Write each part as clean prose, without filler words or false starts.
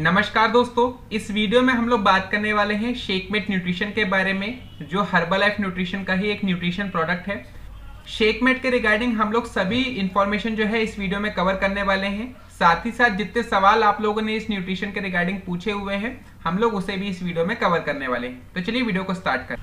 नमस्कार दोस्तों, इस वीडियो में हम लोग बात करने वाले हैं शेकमेट न्यूट्रिशन के बारे में, जो हर्बलाइफ न्यूट्रिशन का ही एक न्यूट्रिशन प्रोडक्ट है। शेकमेट के रिगार्डिंग हम लोग सभी इंफॉर्मेशन जो है इस वीडियो में कवर करने वाले हैं। साथ ही साथ जितने सवाल आप लोगों ने इस न्यूट्रिशन के रिगार्डिंग पूछे हुए हैं, हम लोग उसे भी इस वीडियो में कवर करने वाले हैं। तो चलिए वीडियो को स्टार्ट करें।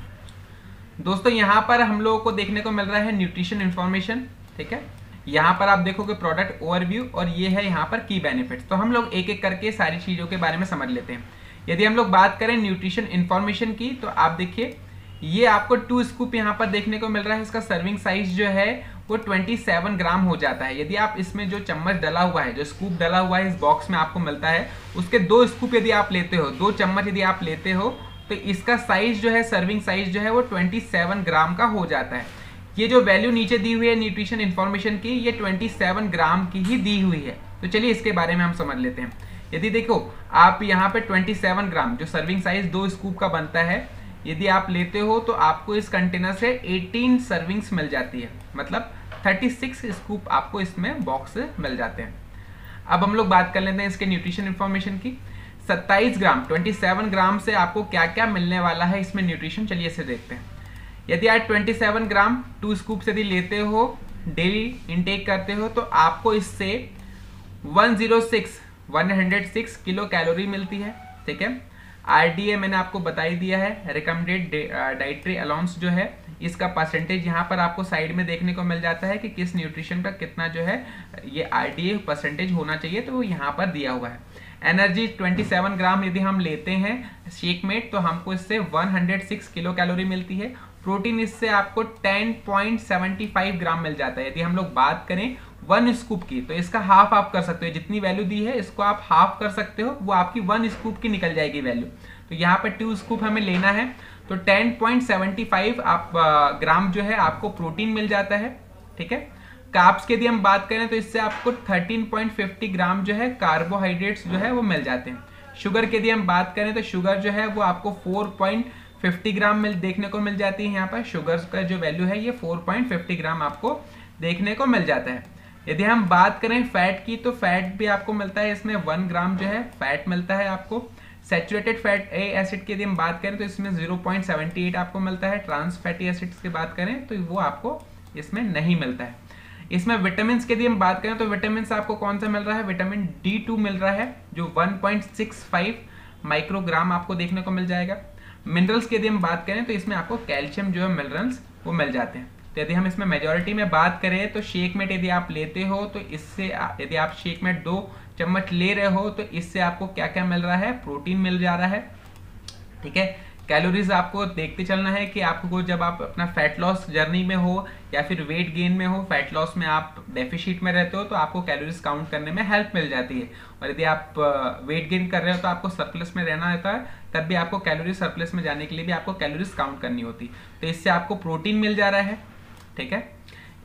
दोस्तों, यहाँ पर हम लोगों को देखने को मिल रहा है न्यूट्रिशन इन्फॉर्मेशन। ठीक है, यहाँ पर आप देखोगे प्रोडक्ट ओवरव्यू और ये है यहाँ पर की बेनिफिट्स। तो हम लोग एक एक करके सारी चीज़ों के बारे में समझ लेते हैं। यदि हम लोग बात करें न्यूट्रिशन इन्फॉर्मेशन की, तो आप देखिए ये आपको 2 स्कूप यहाँ पर देखने को मिल रहा है। इसका सर्विंग साइज जो है वो 27 ग्राम हो जाता है। यदि आप इसमें जो चम्मच डला हुआ है, जो स्कूप डला हुआ है इस बॉक्स में आपको मिलता है, उसके 2 स्कूप यदि आप लेते हो, 2 चम्मच यदि आप लेते हो, तो इसका साइज जो है, सर्विंग साइज जो है वो 27 ग्राम का हो जाता है। ये जो वैल्यू नीचे दी हुई है न्यूट्रिशन इन्फॉर्मेशन की, ये 27 ग्राम की ही दी हुई है। तो चलिए इसके बारे में हम समझ लेते हैं। यदि देखो आप यहाँ पे 27 ग्राम जो सर्विंग साइज 2 स्कूप का बनता है, यदि आप लेते हो तो आपको इस कंटेनर से 18 सर्विंग्स मिल जाती है, मतलब 36 स्कूप आपको इसमें बॉक्स से मिल जाते हैं। अब हम लोग बात कर लेते हैं इसके न्यूट्रिशन इन्फॉर्मेशन की। 27 ग्राम 27 ग्राम से आपको क्या क्या मिलने वाला है इसमें न्यूट्रिशन, चलिए इसे देखते हैं। यदि आप 27 ग्राम 2 स्कूप यदि लेते हो, डेली इनटेक करते हो, तो आपको इससे 106 किलो कैलोरी मिलती है। ठीक है, आरडीए मैंने आपको बता ही दिया है, रिकमेंडेड डाइटरी अलाउंस जो है, इसका परसेंटेज यहाँ पर आपको साइड में देखने को मिल जाता है कि किस न्यूट्रिशन का कितना जो है ये आरडीए परसेंटेज होना चाहिए, तो वो यहाँ पर दिया हुआ है। एनर्जी 27 ग्राम यदि हम लेते हैं शेकमेट, तो हमको इससे 106 किलो कैलोरी मिलती है। प्रोटीन इससे आपको 10.75 ग्राम मिल जाता है। यदि हम लोग बात करें 1 स्कूप की, तो इसका हाफ आप कर सकते हो। जितनी वैल्यू दी है इसको आप हाफ कर सकते हो, वो आपकी 1 स्कूप की निकल जाएगी वैल्यू। तो यहाँ पर 2 स्कूप हमें लेना है, तो 10.75 आप ग्राम जो है आपको प्रोटीन मिल जाता है। ठीक है, कार्ब्स की यदि हम बात करें तो इससे आपको 13.50 ग्राम जो है कार्बोहाइड्रेट्स जो है वो मिल जाते हैं। शुगर की यदि हम बात करें तो शुगर जो है वो आपको 4.50 ग्राम देखने को मिल जाती है। यहाँ पर शुगर का जो वैल्यू है ये 4.50 ग्राम आपको देखने को मिल जाता है। यदि हम बात करें फैट की, तो फैट भी आपको मिलता है इसमें 1 ग्राम जो है फैट मिलता है आपको। सैचुरेटेड फैट एसिड की यदि हम बात करें तो इसमें 0.78 आपको मिलता है। ट्रांस फैटी एसिड्स की बात करें तो वो आपको इसमें नहीं मिलता है। इसमें विटामिन की यदि हम बात करें तो विटामिन आपको कौन सा मिल रहा है, विटामिन D2 मिल रहा है, जो 1.65 माइक्रोग्राम आपको देखने को मिल जाएगा। मिनरल्स की यदि हम बात करें तो इसमें आपको कैल्शियम जो है मिनरल्स वो मिल जाते हैं। तो यदि हम इसमें मेजॉरिटी में बात करें तो शेकमेट यदि आप लेते हो, तो इससे यदि आप शेकमेट 2 चम्मच ले रहे हो, तो इससे आपको क्या क्या मिल रहा है, प्रोटीन मिल जा रहा है। ठीक है, कैलोरीज आपको देखते चलना है कि आपको जब आप अपना फैट लॉस जर्नी में हो या फिर वेट गेन में हो, फैट लॉस में आप डेफिशिट में रहते हो, तो आपको कैलोरीज काउंट करने में हेल्प मिल जाती है। और यदि आप वेट गेन कर रहे हो तो आपको सरप्लस में रहना होता है, तब भी आपको कैलोरी सरप्लस में जाने के लिए भी आपको कैलोरीज काउंट करनी होती। तो इससे आपको प्रोटीन मिल जा रहा है। ठीक है,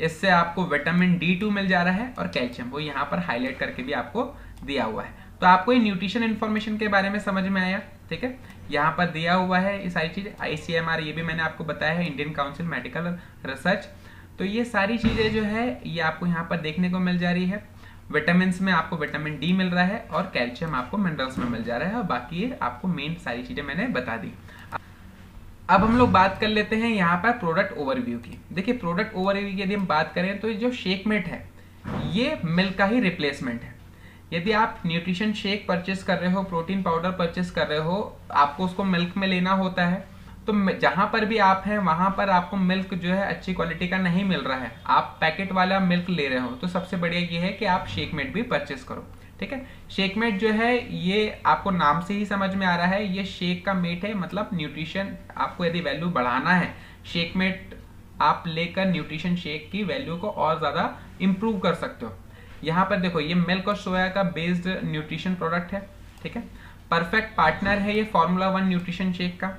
इससे आपको विटामिन D2 मिल जा रहा है और कैल्शियम, वो यहाँ पर हाईलाइट करके भी आपको दिया हुआ है। तो आपको ये न्यूट्रिशन इन्फॉर्मेशन के बारे में समझ में आया। ठीक है, यहाँ पर दिया हुआ है ये सारी चीज़। ICMR ये भी मैंने आपको बताया है, इंडियन काउंसिल मेडिकल रिसर्च। तो ये सारी चीज़ें जो है ये आपको यहाँ पर देखने को मिल जा रही है। विटामिन में आपको विटामिन D मिल रहा है और कैल्शियम आपको मिनरल्स में मिल जा रहा है, और बाकी ये आपको मेन सारी चीज़ें मैंने बता दी। अब हम लोग बात कर लेते हैं यहाँ पर प्रोडक्ट ओवरव्यू की। देखिए, प्रोडक्ट ओवरव्यू की यदि हम बात करें तो जो शेकमेट है ये मिल्क का ही रिप्लेसमेंट है। यदि आप न्यूट्रिशन शेक परचेस कर रहे हो, प्रोटीन पाउडर परचेस कर रहे हो, आपको उसको मिल्क में लेना होता है, तो जहां पर भी आप हैं वहां पर आपको मिल्क जो है अच्छी क्वालिटी का नहीं मिल रहा है, आप पैकेट वाला मिल्क ले रहे हो, तो सबसे बढ़िया ये है कि आप शेकमेट भी परचेस करो। ठीक है, शेकमेट जो है ये आपको नाम से ही समझ में आ रहा है, ये शेक का मेट है, मतलब न्यूट्रिशन आपको यदि वैल्यू बढ़ाना है, शेकमेट आप लेकर न्यूट्रिशन शेक की वैल्यू को और ज्यादा इंप्रूव कर सकते हो। यहाँ पर देखो ये मिल्क और सोया का बेस्ड न्यूट्रिशन प्रोडक्ट है। ठीक है, परफेक्ट पार्टनर है ये फॉर्मूला 1 न्यूट्रिशन शेक का।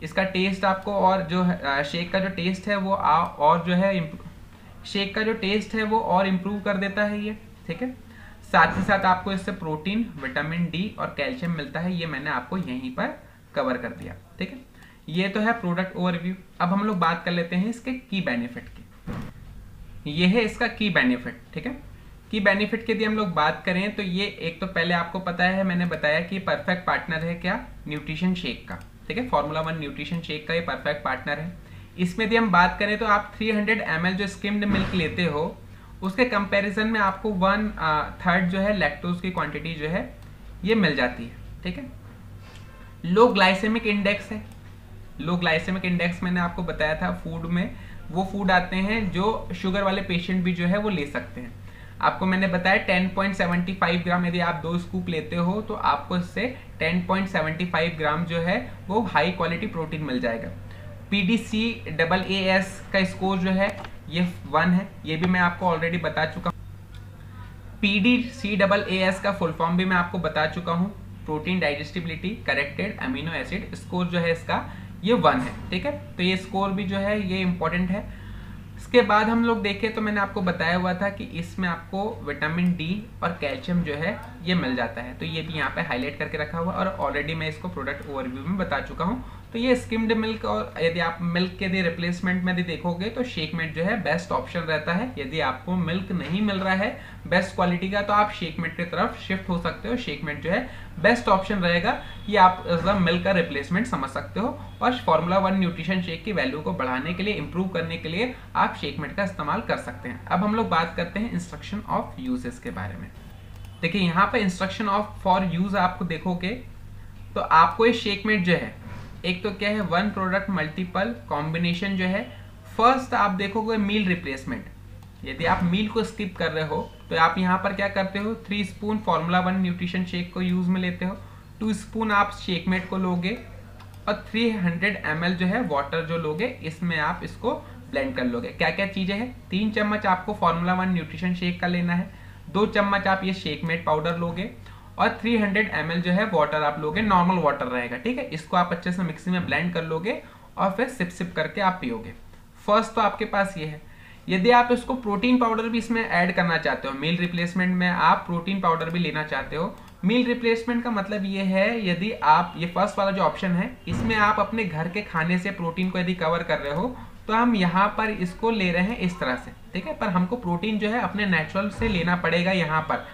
इसका टेस्ट आपको और जो शेक का जो टेस्ट है वो और जो है शेक का जो टेस्ट है वो और इम्प्रूव कर देता है ये। ठीक है, साथ ही साथ आपको इससे प्रोटीन, विटामिन D और कैल्शियम मिलता है, ये मैंने आपको यहीं पर कवर कर दिया। ठीक है, ये तो है प्रोडक्ट ओवरव्यू। अब हम लोग बात कर लेते हैं इसके की बेनिफिट की। ये है इसका की बेनिफिट। ठीक है, की बेनिफिट की यदि हम लोग बात करें तो ये एक तो पहले आपको पता है, मैंने बताया कि परफेक्ट पार्टनर है क्या, न्यूट्रिशन शेक का, ठीक है, फॉर्मूला 1 न्यूट्रिशन शेक का ये परफेक्ट पार्टनर है। इसमें यदि हम बात करें तो आप 300 ml जो स्किम्ड मिल्क लेते हो उसके कंपैरिजन में आपको 1/3 जो है लैक्टोज की क्वांटिटी जो है ये मिल जाती है, ठीक है। लो ग्लाइसेमिक इंडेक्स है। लो ग्लाइसेमिक इंडेक्स मैंने आपको बताया था फूड में वो फूड आते हैं जो शुगर वाले पेशेंट भी जो है वो ले सकते हैं। आपको मैंने बताया 10.75 ग्राम यदि आप 2 स्कूप लेते हो तो आपको इससे 10.75 ग्राम जो है वो हाई क्वालिटी प्रोटीन मिल जाएगा। PDCAAS का स्कोर जो है ये 1 है, ये भी मैं आपको ऑलरेडी बता चुका हूँ। PDCAAS का फुल फॉर्म भी मैं आपको बता चुका हूँ, protein digestibility corrected amino acid. Score जो है इसका ये 1 है, ठीक है। तो ये स्कोर भी जो है ये इंपॉर्टेंट है। इसके बाद हम लोग देखें तो मैंने आपको बताया हुआ था कि इसमें आपको विटामिन डी और कैल्शियम जो है ये मिल जाता है, तो ये भी यहाँ पे हाईलाइट करके रखा हुआ और ऑलरेडी मैं इसको प्रोडक्ट ओवरव्यू में बता चुका हूँ। तो ये स्किम्ड मिल्क, और यदि आप मिल्क के यदि रिप्लेसमेंट में यदि देखोगे तो शेकमेट जो है बेस्ट ऑप्शन रहता है। यदि आपको मिल्क नहीं मिल रहा है बेस्ट क्वालिटी का तो आप शेकमेट की तरफ शिफ्ट हो सकते हो। शेकमेट जो है बेस्ट ऑप्शन रहेगा, ये आप मिल्क का रिप्लेसमेंट समझ सकते हो। और फॉर्मूला 1 न्यूट्रिशन शेक की वैल्यू को बढ़ाने के लिए, इंप्रूव करने के लिए आप शेकमेट का इस्तेमाल कर सकते हैं। अब हम लोग बात करते हैं इंस्ट्रक्शन ऑफ यूजेस के बारे में। देखिए यहाँ पे इंस्ट्रक्शन ऑफ फॉर यूज आपको देखोगे तो आपको ये शेकमेट जो है एक तो क्या है 1 प्रोडक्ट मल्टीपल कॉम्बिनेशन जो है। फर्स्ट आप देखोगे मील रिप्लेसमेंट, यदि आप मील को स्किप कर रहे हो तो आप यहाँ पर क्या करते हो 3 स्पून फॉर्मूला 1 न्यूट्रिशन शेक को यूज में लेते हो, 2 स्पून आप शेकमेट को लोगे और 300 ml जो है वाटर जो लोगे इसमें आप इसको ब्लेंड कर लोगे। क्या क्या चीजें हैं, 3 चम्मच आपको फॉर्मूला 1 न्यूट्रिशन शेक का लेना है, 2 चम्मच आप ये शेकमेट पाउडर लोगे और 300 ml जो है वाटर आप लोगे, नॉर्मल वाटर रहेगा, ठीक है। इसको आप अच्छे से मिक्सी में ब्लेंड कर लोगे और फिर सिप सिप करके आप पियोगे। फर्स्ट तो आपके पास ये है। यदि आप इसको प्रोटीन पाउडर भी इसमें ऐड करना चाहते हो, मील रिप्लेसमेंट में आप प्रोटीन पाउडर भी लेना चाहते हो। मील रिप्लेसमेंट का मतलब ये है यदि आप ये फर्स्ट वाला जो ऑप्शन है इसमें आप अपने घर के खाने से प्रोटीन को यदि कवर कर रहे हो तो हम यहाँ पर इसको ले रहे हैं इस तरह से, ठीक है। पर हमको प्रोटीन जो है अपने नेचुरल से लेना पड़ेगा यहाँ पर,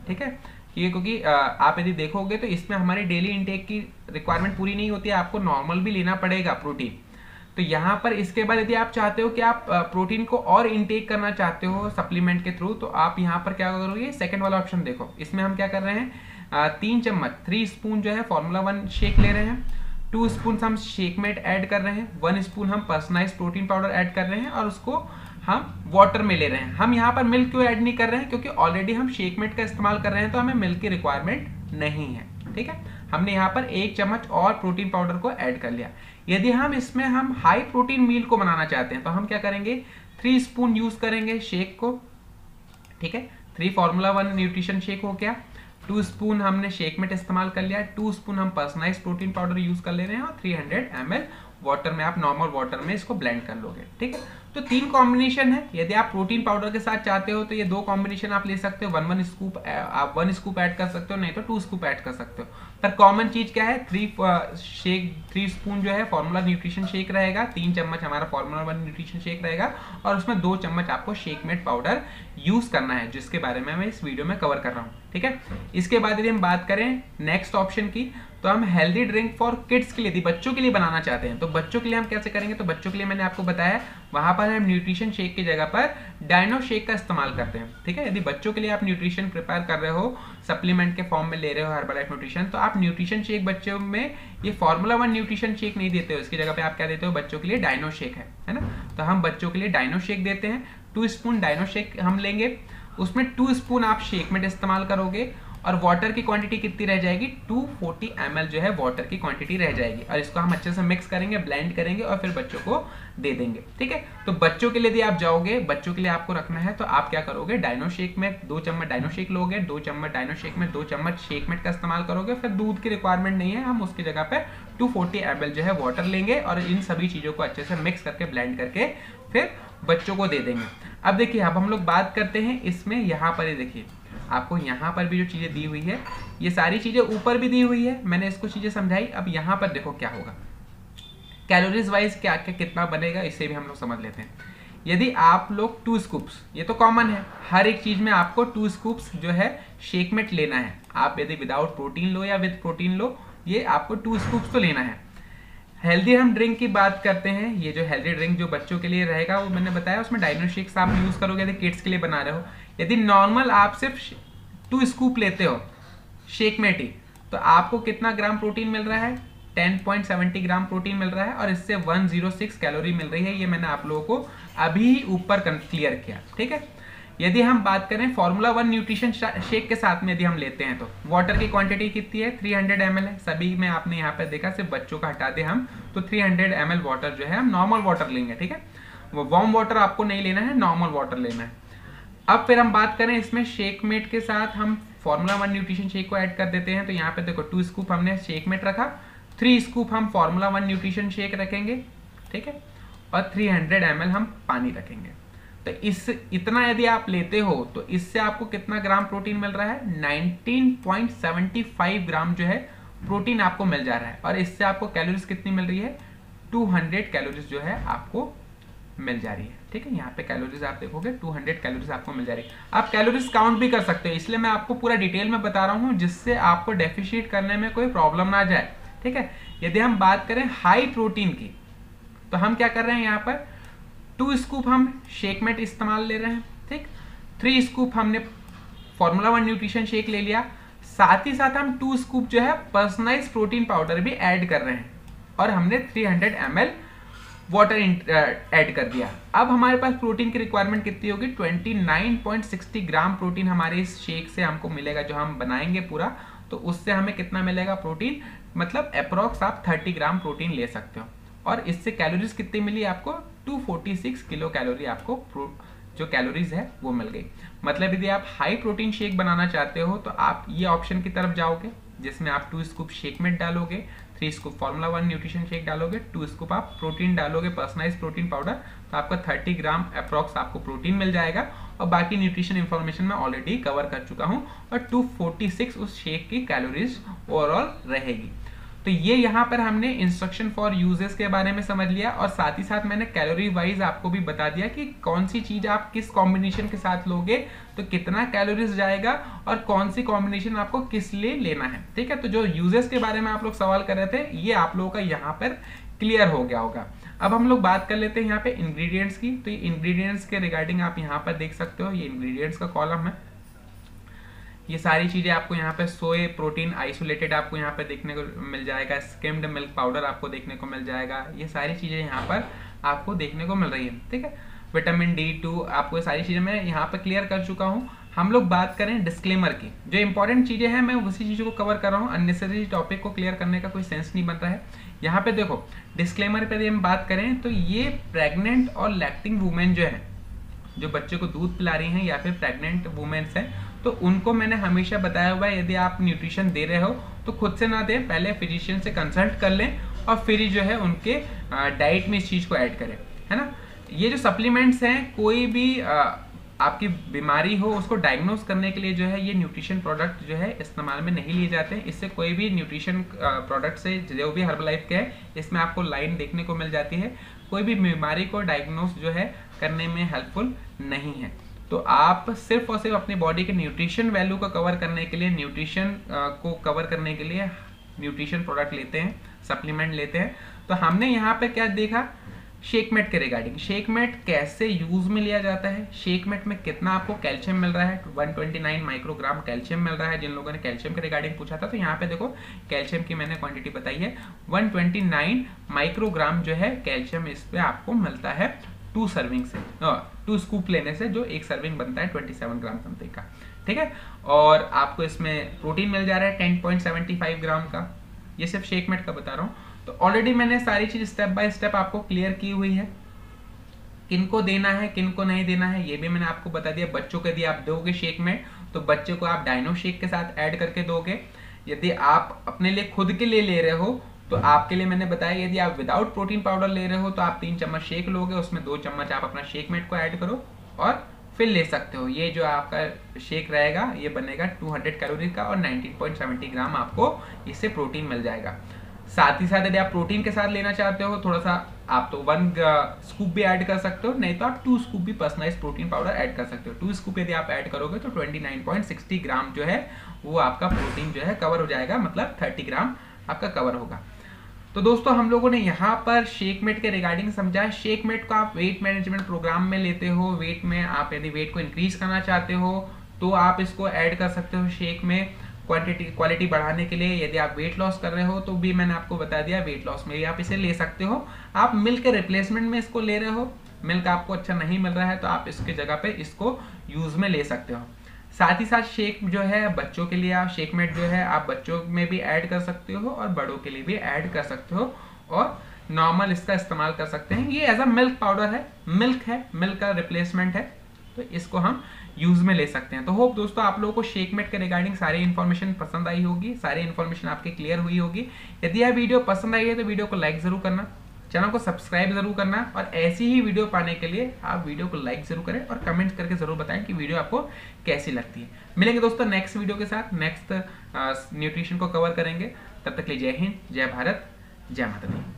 ठीक है। ये क्योंकि आप यदि देखोगे तो इसमें हमारी डेली इंटेक की रिक्वायरमेंट पूरी नहीं होती है, आपको नॉर्मल भी लेना पड़ेगा प्रोटीन। तो यहाँ पर इसके बाद यदि आप चाहते हो कि आप प्रोटीन को और इंटेक करना चाहते हो सप्लीमेंट के थ्रू तो आप यहाँ पर क्या करोगे, सेकंड वाला ऑप्शन देखो। इसमें हम क्या कर रहे हैं 3 चम्मच 3 स्पून जो है फॉर्मूला 1 शेक ले रहे हैं, 2 स्पून हम शेकमेट ऐड कर रहे हैं, 1 स्पून हम पर्सनलाइज्ड प्रोटीन पाउडर ऐड कर रहे हैं और उसको हम वाटर में ले रहे हैं। हम यहाँ पर मिल्क क्यों ऐड नहीं कर रहे हैं, क्योंकि ऑलरेडी हम शेकमेट का इस्तेमाल कर रहे हैं तो हमें मिल्क की रिक्वायरमेंट नहीं है, ठीक है। हमने यहाँ पर 1 चम्मच और प्रोटीन पाउडर को ऐड कर लिया। यदि हम इसमें हम हाई प्रोटीन मील को बनाना चाहते हैं तो हम क्या करेंगे 3 स्पून यूज करेंगे शेक को, ठीक है। 3 फॉर्मूला 1 न्यूट्रिशन शेक हो गया, 2 स्पून हमने शेकमेट इस्तेमाल कर लिया, 2 स्पून हम पर्सनलाइज्ड प्रोटीन पाउडर यूज कर ले रहे हैं और 300 ml वाटर में आप नॉर्मल वाटर में इसको ब्लेंड कर लोगे, ठीक है। तो 3 कॉम्बिनेशन है। यदि आप प्रोटीन पाउडर के साथ चाहते हो तो ये 2 कॉम्बिनेशन आप ले सकते हो, 1 स्कूप आप 1 स्कूप ऐड कर सकते हो, नहीं तो 2 स्कूप ऐड कर सकते हो। पर कॉमन चीज क्या है 3 स्पून जो है फॉर्मूला न्यूट्रिशन शेक रहेगा, 3 चम्मच हमारा फॉर्मूला 1 न्यूट्रिशन शेक रहेगा और उसमें 2 चम्मच आपको शेकमेट पाउडर यूज करना है, जिसके बारे में मैं इस वीडियो में कवर कर रहा हूँ, ठीक है। इसके बाद यदि हम बात करें नेक्स्ट ऑप्शन की तो हम हेल्दी ड्रिंक फॉर किड्स के लिए, यदि बच्चों के लिए बनाना चाहते हैं तो बच्चों के लिए हम कैसे करेंगे, तो बच्चों के लिए मैंने आपको बताया वहां पर हम न्यूट्रिशन शेक की जगह पर डायनो शेक का इस्तेमाल करते हैं, ठीक है। यदि बच्चों के लिए आप न्यूट्रिशन प्रिपेयर कर रहे हो, सप्लीमेंट के फॉर्म में ले रहे हो हर्बलाइफ न्यूट्रिशन, तो आप न्यूट्रिशन शेक बच्चों में ये फॉर्मूला 1 न्यूट्रिशन शेक नहीं देते हो, इसकी जगह पे आप क्या देते हो, बच्चों के लिए डायनो शेक है ना। तो हम बच्चों के लिए डायनो शेक देते हैं। 2 स्पून डायनो शेक हम लेंगे, उसमें 2 स्पून आप शेकमेट इस्तेमाल करोगे और वाटर की क्वांटिटी कितनी रह जाएगी 240 ml जो है वाटर की क्वांटिटी रह जाएगी और इसको हम अच्छे से मिक्स करेंगे, ब्लेंड करेंगे और फिर बच्चों को दे देंगे, ठीक है। तो बच्चों के लिए यदि आप जाओगे, बच्चों के लिए आपको रखना है तो आप क्या करोगे डायनो शेक में 2 चम्मच डायनो शेक लोगे, 2 चम्मच डायनो शेक में 2 चम्मच शेकमेट का इस्तेमाल करोगे, फिर दूध की रिक्वायरमेंट नहीं है, हम उसकी जगह पे 240 ml जो है वाटर लेंगे और इन सभी चीजों को अच्छे से मिक्स करके ब्लेंड करके फिर बच्चों को दे देंगे। अब देखिए अब हम लोग बात करते हैं इसमें, यहाँ पर ये देखिए आपको यहाँ पर भी जो चीजें दी हुई है ये सारी चीजें ऊपर भी दी हुई है, मैंने इसको चीजें समझाई। अब यहाँ पर देखो क्या होगा, कैलोरीज वाइज क्या क्या कितना बनेगा इसे भी हम लोग समझ लेते हैं। यदि आप लोग 2 स्कूप्स, ये तो कॉमन है, हर एक चीज में आपको 2 स्कूप्स जो है शेकमेट लेना है। आप यदि विदाउट प्रोटीन लो या विद प्रोटीन लो, ये आपको 2 स्कूप्स तो लेना है। हेल्दी हम ड्रिंक की बात करते हैं, ये जो हेल्दी ड्रिंक जो बच्चों के लिए रहेगा वो मैंने बताया, उसमें डायनो शेक्स आप यूज करोगे यदि किड्स के लिए बना रहे हो। यदि नॉर्मल आप सिर्फ 2 स्कूप लेते हो शेकमेट ही, तो आपको कितना ग्राम प्रोटीन मिल रहा है? 10.70 ग्राम प्रोटीन मिल रहा है और इससे 106 कैलोरी मिल रही है। ये मैंने आप लोगों को अभी ऊपर क्लियर किया, ठीक है। यदि हम बात करें फॉर्मूला 1 न्यूट्रिशन शेक के साथ में यदि हम लेते हैं तो वाटर की क्वांटिटी कितनी है? 300 ml है। सभी में आपने यहाँ पर देखा, सिर्फ बच्चों का हटा दे हम तो 300 ml वाटर जो है हम नॉर्मल वाटर लेंगे, ठीक है। वो वार्म वाटर आपको नहीं लेना है, नॉर्मल वाटर लेना है। अब फिर हम बात करें इसमें शेकमेट के साथ हम फॉर्मूला 1 न्यूट्रिशन शेक को ऐड कर देते हैं। तो यहाँ पे देखो 2 स्कूप हमने शेकमेट रखा, 3 स्कूप हम फॉर्मूला 1 न्यूट्रिशन शेक रखेंगे, ठीक है, और 300 ml हम पानी रखेंगे। तो इस इतना यदि आप लेते हो तो इससे आपको कितना ग्राम प्रोटीन मिल रहा है? 19.75 ग्राम जो है प्रोटीन आपको मिल जा रहा है। और इससे आपको कैलोरीज कितनी मिल रही है? 200 कैलोरीज जो है आपको मिल जा रही है, ठीक है। यहाँ पे कैलोरीज आप देखोगे 200 कैलोरीज आपको मिल जा रही है। आप कैलोरीज काउंट भी कर सकते हो, इसलिए मैं आपको पूरा डिटेल में बता रहा हूँ जिससे आपको डेफिशिएट करने में कोई प्रॉब्लम ना जाए, ठीक है। यदि हम बात करें हाई प्रोटीन की, तो हम क्या कर रहे हैं, यहाँ पर 2 स्कूप हम शेकमेट इस्तेमाल ले रहे हैं, ठीक। 3 स्कूप हमने फॉर्मूला 1 न्यूट्रिशन शेक ले लिया, साथ ही साथ हम 2 स्कूप जो है पर्सनलाइज प्रोटीन पाउडर भी ऐड कर रहे हैं और हमने 300 ml वाटर ऐड कर दिया। अब हमारे पास प्रोटीन की रिक्वायरमेंट कितनी होगी? 29.60 ग्राम प्रोटीन हमारे इस शेक से हमको मिलेगा, जो हम बनाएंगे पूरा। तो उससे हमें कितना मिलेगा प्रोटीन? मतलब अप्रोक्स आप 30 ग्राम प्रोटीन ले सकते हो। और इससे कैलोरीज कितनी मिली आपको? 246 किलो कैलोरी आपको जो कैलोरीज है वो मिल गई। मतलब यदि आप हाई प्रोटीन शेक बनाना चाहते हो तो आप ये ऑप्शन की तरफ जाओगे, जिसमें आप 2 स्कूप शेकमेट डालोगे, 3 स्कूप फॉर्मूला 1 न्यूट्रिशन शेक डालोगे, 2 स्कूप आप प्रोटीन डालोगे, पर्सनलाइज प्रोटीन पाउडर, तो आपका 30 ग्राम अप्रॉक्स आपको प्रोटीन मिल जाएगा। और बाकी न्यूट्रिशन इंफॉर्मेशन मैं ऑलरेडी कवर कर चुका हूँ। और 246 उस शेक की कैलोरीज ओवरऑल रहेगी। तो ये यहाँ पर हमने इंस्ट्रक्शन फॉर यूजेस के बारे में समझ लिया, और साथ ही साथ मैंने कैलोरी वाइज आपको भी बता दिया कि कौन सी चीज आप किस कॉम्बिनेशन के साथ लोगे तो कितना कैलोरीज जाएगा और कौन सी कॉम्बिनेशन आपको किस लिए लेना है, ठीक है। तो जो यूजेस के बारे में आप लोग सवाल कर रहे थे, ये आप लोगों का यहाँ पर क्लियर हो गया होगा। अब हम लोग बात कर लेते हैं यहाँ पे इंग्रेडिएंट्स की। तो ये इंग्रेडिएंट्स के रिगार्डिंग आप यहाँ पर देख सकते हो, ये इंग्रेडिएंट्स का कॉलम है। ये सारी चीजें आपको यहाँ पे सोए प्रोटीन आइसोलेटेड आपको यहाँ पे देखने को मिल जाएगा, स्किम्ड मिल्क पाउडर आपको देखने को मिल जाएगा। ये सारी चीजें यहाँ पर आपको देखने को मिल रही है, ठीक है। विटामिन D2 आपको ये सारी चीजें मैं यहाँ पे क्लियर कर चुका हूँ। हम लोग बात करें डिस्क्लेमर की, जो इंपॉर्टेंट चीजें हैं मैं उसी चीजों को कवर कर रहा हूँ। अननेसेसरी टॉपिक को क्लियर करने का कोई सेंस नहीं बनता है। यहाँ पे देखो डिस्क्लेमर पे हम बात करें तो ये प्रेग्नेंट और लैक्टिंग वुमेन जो है, जो बच्चे को दूध पिला रही हैं या फिर प्रेग्नेंट वुमेन्स हैं, तो उनको मैंने हमेशा बताया हुआ है यदि आप न्यूट्रिशन दे रहे हो तो खुद से ना दें, पहले फिजिशियन से कंसल्ट कर लें और फिर जो है उनके डाइट में इस चीज़ को ऐड करें, है ना। ये जो सप्लीमेंट्स हैं, कोई भी आपकी बीमारी हो उसको डायग्नोज करने के लिए जो है ये न्यूट्रिशन प्रोडक्ट जो है इस्तेमाल में नहीं लिए जाते हैं। इससे कोई भी न्यूट्रिशन प्रोडक्ट से जो भी हर्बलाइफ के है, इसमें आपको लाइन देखने को मिल जाती है, कोई भी बीमारी को डायग्नोज जो है करने में हेल्पफुल नहीं है। तो आप सिर्फ और सिर्फ अपनी बॉडी के न्यूट्रिशन वैल्यू को कवर करने के लिए, न्यूट्रिशन को कवर करने के लिए न्यूट्रिशन प्रोडक्ट लेते हैं, सप्लीमेंट लेते हैं। तो हमने यहाँ पे क्या देखा शेकमेट के रिगार्डिंग, शेकमेट कैसे यूज में लिया जाता है, शेकमेट में कितना आपको कैल्शियम मिल रहा है, 129 माइक्रोग्राम कैल्शियम मिल रहा है। जिन लोगों ने कैल्शियम के रिगार्डिंग पूछा था, तो यहाँ पे देखो कैल्शियम की मैंने क्वांटिटी बताई है, 129 माइक्रोग्राम जो है कैल्शियम इस पे आपको मिलता है 2 सर्विंग से, 2 स्कूप लेने से, जो एक सर्विंग बनता है 27 ग्राम समथिंग का, ठीक है। और आपको इसमें प्रोटीन मिल जा रहा है 10.75 ग्राम का। ये सिर्फ शेकमेट का बता रहा हूँ। तो ऑलरेडी मैंने सारी चीज स्टेप बाय स्टेप आपको क्लियर की हुई है, किनको देना है किनको नहीं देना है ये भी मैंने आपको बता दिया। बच्चों को यदि आप दोगे शेक में तो बच्चों को आप डायनो शेक के साथ ऐड करके दोगे। यदि आप अपने लिए खुद के लिए ले रहे हो तो आपके लिए मैंने बताया, यदि आप विदाउट प्रोटीन पाउडर ले रहे हो तो आप 3 चम्मच शेक लोगे, उसमें 2 चम्मच आप अपना शेकमेट को ऐड करो और फिर ले सकते हो। ये जो आपका शेक रहेगा ये बनेगा 200 कैलोरी का और 19.70 ग्राम आपको इससे प्रोटीन मिल जाएगा। साथ ही साथ यदि आप प्रोटीन के साथ लेना चाहते हो, थोड़ा सा आप तो 1 स्कूप भी ऐड कर सकते हो, नहीं तो आप 2 स्कूप भी पर्सनलाइज प्रोटीन पाउडर ऐड कर सकते हो। 2 स्कूप यदि आप ऐड करोगे तो 29.60 ग्राम जो है वो आपका प्रोटीन जो है कवर हो जाएगा, मतलब 30 ग्राम आपका कवर होगा। तो दोस्तों हम लोगों ने यहाँ पर शेकमेट के रिगार्डिंग समझा। शेकमेट को आप वेट मैनेजमेंट प्रोग्राम में लेते हो, वेट में आप यदि वेट को इंक्रीज करना चाहते हो तो आप इसको ऐड कर सकते हो शेक में क्वालिटी बढ़ाने के लिए। यदि आप वेट लॉस कर रहे हो तो भी मैंने आपको बता दिया, वेट लॉस में भी आप इसे ले सकते हो। आप मिल्क के रिप्लेसमेंट में इसको ले रहे हो, मिल्क आपको अच्छा नहीं मिल रहा है तो आप इसके जगह पे इसको यूज में ले सकते हो। साथ ही साथ शेक जो है बच्चों के लिए, आप शेकमेट जो है आप बच्चों में भी ऐड कर सकते हो और बड़ों के लिए भी ऐड कर सकते हो और नॉर्मल इसका इस्तेमाल कर सकते हैं। ये एज अ मिल्क पाउडर है, मिल्क का रिप्लेसमेंट है, तो इसको हम यूज में ले सकते हैं। तो होप दोस्तों आप लोगों को शेकमेट के रिगार्डिंग सारी इन्फॉर्मेशन पसंद आई होगी, सारी इन्फॉर्मेशन आपके क्लियर हुई होगी। यदि यह वीडियो पसंद आई है तो वीडियो को लाइक जरूर करना, चैनल को सब्सक्राइब जरूर करना और ऐसी ही वीडियो पाने के लिए आप वीडियो को लाइक जरूर करें और कमेंट करके जरूर बताएं कि वीडियो आपको कैसी लगती है। मिलेंगे दोस्तों नेक्स्ट वीडियो के साथ, नेक्स्ट न्यूट्रिशन को कवर करेंगे। तब तक के लिए जय हिंद, जय भारत, जय माता दी।